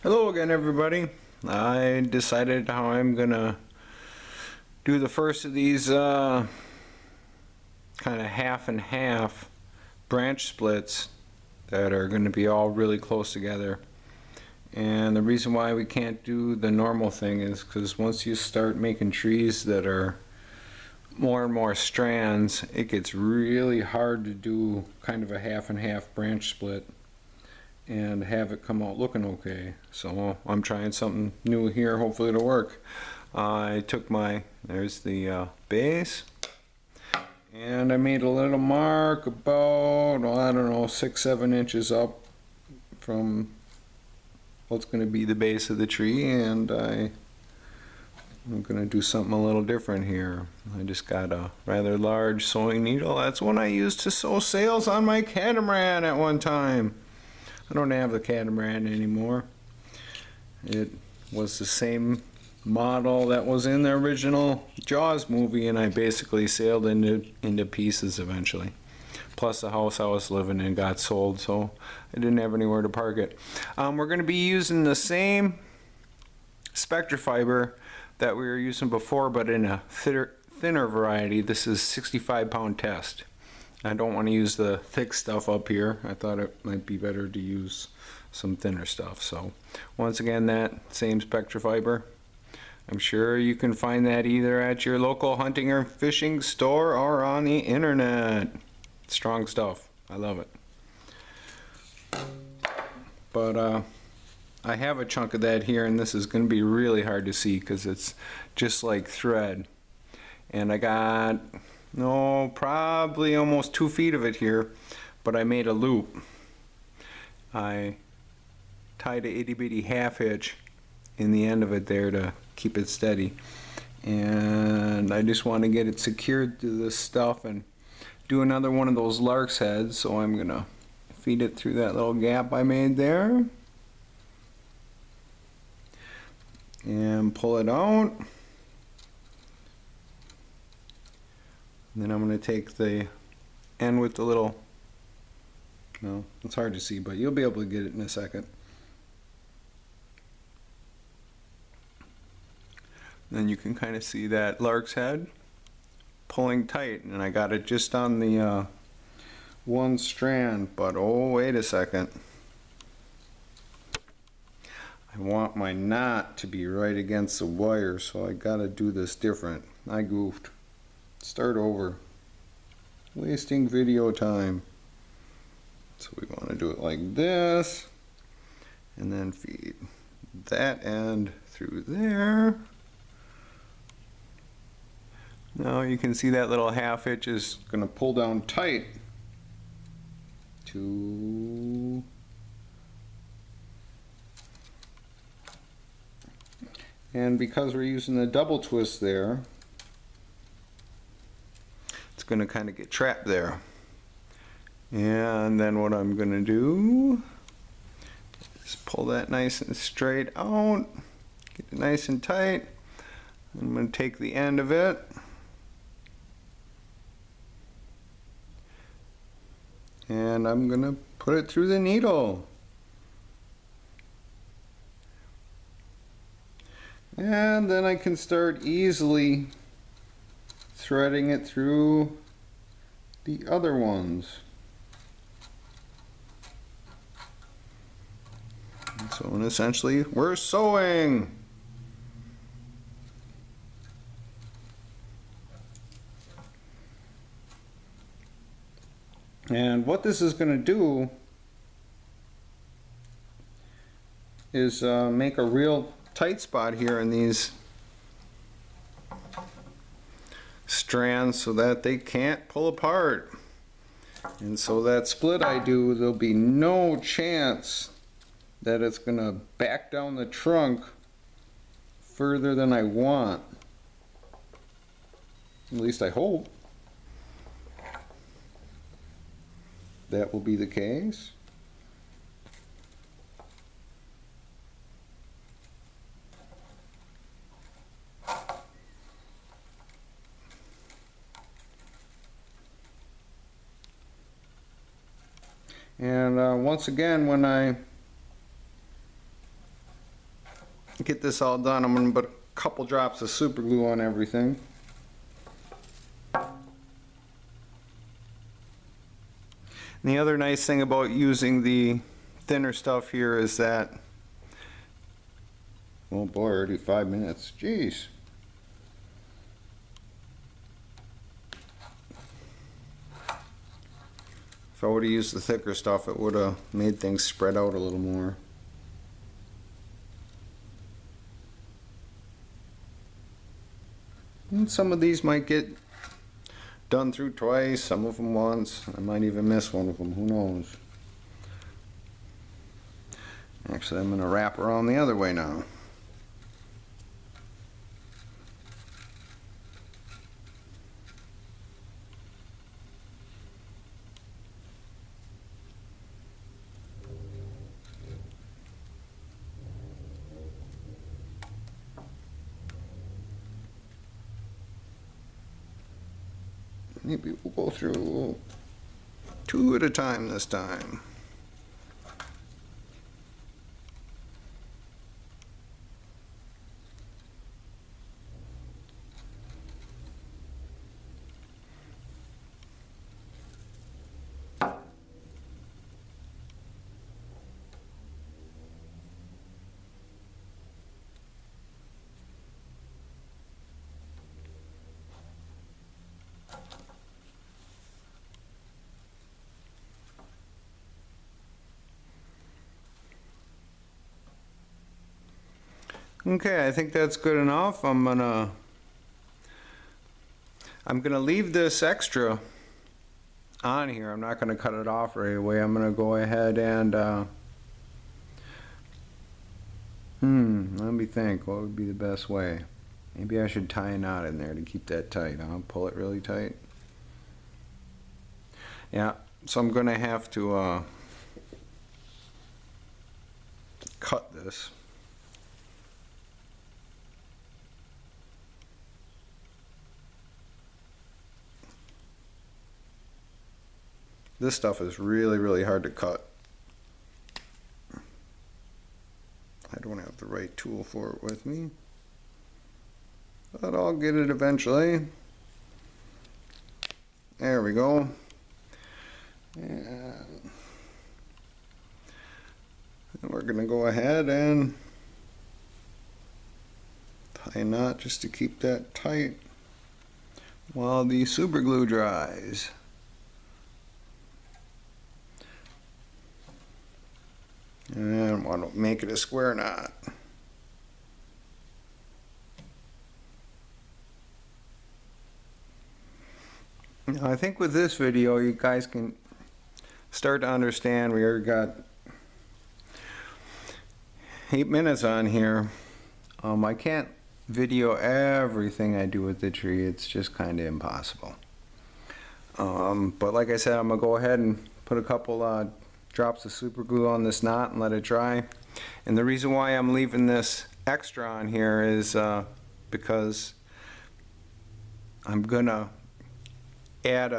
Hello again, everybody. I decided how I'm gonna do the first of these kind of half and half branch splits that are going to be all really close together. And the reason why we can't do the normal thing is because once you start making trees that are more and more strands, it gets really hard to do kind of a half and half branch split and have it come out looking okay. So I'm trying something new here. Hopefully it'll work. I took there's the base, and I made a little mark about, I don't know, 6-7 inches up from what's going to be the base of the tree, and I'm going to do something a little different here. I just got a rather large sewing needle. That's one I used to sew sails on my catamaran at one time. I don't have the catamaran anymore. It was the same model that was in the original Jaws movie, and I basically sailed into pieces eventually. Plus the house I was living in got sold, so I didn't have anywhere to park it. We're going to be using the same Spectra fiber that we were using before, but in a thinner variety. This is 65-pound test. I don't want to use the thick stuff up here. I thought it might be better to use some thinner stuff. So once again, that same Spectra fiber. I'm sure you can find that either at your local hunting or fishing store or on the internet. Strong stuff. I love it. But I have a chunk of that here, and this is going to be really hard to see because it's just like thread. And I got probably almost 2 feet of it here, but I made a loop. I tied a itty bitty half hitch in the end of it there to keep it steady, and I just want to get it secured to this stuff and do another one of those lark's heads. So I'm gonna feed it through that little gap I made there and pull it out. And then I'm going to take the end with the little, no, it's hard to see, but you'll be able to get it in a second. Then you can kind of see that lark's head pulling tight, and I got it just on the one strand, but oh, wait a second. I want my knot to be right against the wire, so I got to do this different. I goofed. Start over. Wasting video time. So we want to do it like this, and then feed that end through there. Now you can see that little half hitch is going to pull down tight to and because we're using the double twist there, it's going to kind of get trapped there. And then what I'm going to do is pull that nice and straight out, get it nice and tight. I'm going to take the end of it and I'm going to put it through the needle. And then I can start easily threading it through the other ones. So essentially we're sewing. And what this is going to do is make a real tight spot here in these strands so that they can't pull apart. And so that split I do, there'll be no chance that it's going to back down the trunk further than I want. At least I hope that will be the case. And once again, when I get this all done, I'm going to put a couple drops of super glue on everything. And the other nice thing about using the thinner stuff here is that, oh boy, already 5 minutes, jeez. If I would have used the thicker stuff, it would have made things spread out a little more. And some of these might get done through twice, some of them once. I might even miss one of them, who knows. Actually, I'm going to wrap around the other way now. Maybe we'll go through 2 at a time this time. Okay, I think that's good enough. I'm gonna leave this extra on here. I'm not gonna cut it off right away. I'm gonna go ahead and let me think, what would be the best way? Maybe I should tie a knot in there to keep that tight. I'll pull it really tight. Yeah, so I'm gonna have to cut this. This stuff is really, really hard to cut. I don't have the right tool for it with me, but I'll get it eventually. There we go. And we're going to go ahead and tie a knot just to keep that tight while the super glue dries. And I want to make it a square knot. Now, I think with this video you guys can start to understand. We already got 8 minutes on here. I can't video everything I do with the tree. It's just kind of impossible. But like I said, I'm going to go ahead and put a couple drops of super glue on this knot and let it dry. And the reason why I'm leaving this extra on here is because I'm gonna add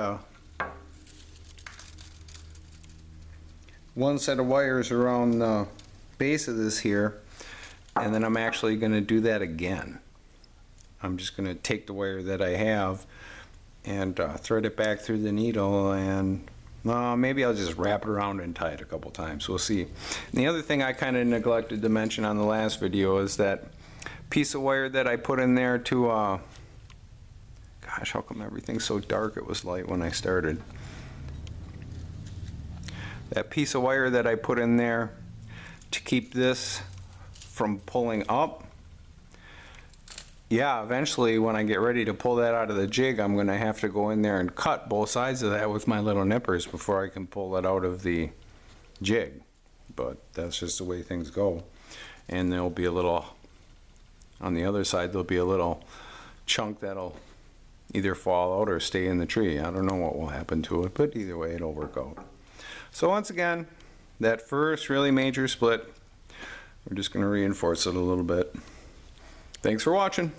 one set of wires around the base of this here, and then I'm actually gonna do that again. I'm just gonna take the wire that I have and thread it back through the needle, and maybe I'll just wrap it around and tie it a couple times. We'll see. And the other thing I kind of neglected to mention on the last video is that piece of wire that I put in there to, gosh, how come everything's so dark? It was light when I started. That piece of wire that I put in there to keep this from pulling up. Yeah, eventually when I get ready to pull that out of the jig, I'm going to have to go in there and cut both sides of that with my little nippers before I can pull it out of the jig. But that's just the way things go. And there'll be a little, on the other side, there'll be a little chunk that'll either fall out or stay in the tree. I don't know what will happen to it, but either way it'll work out. So once again, that first really major split, we're just going to reinforce it a little bit. Thanks for watching.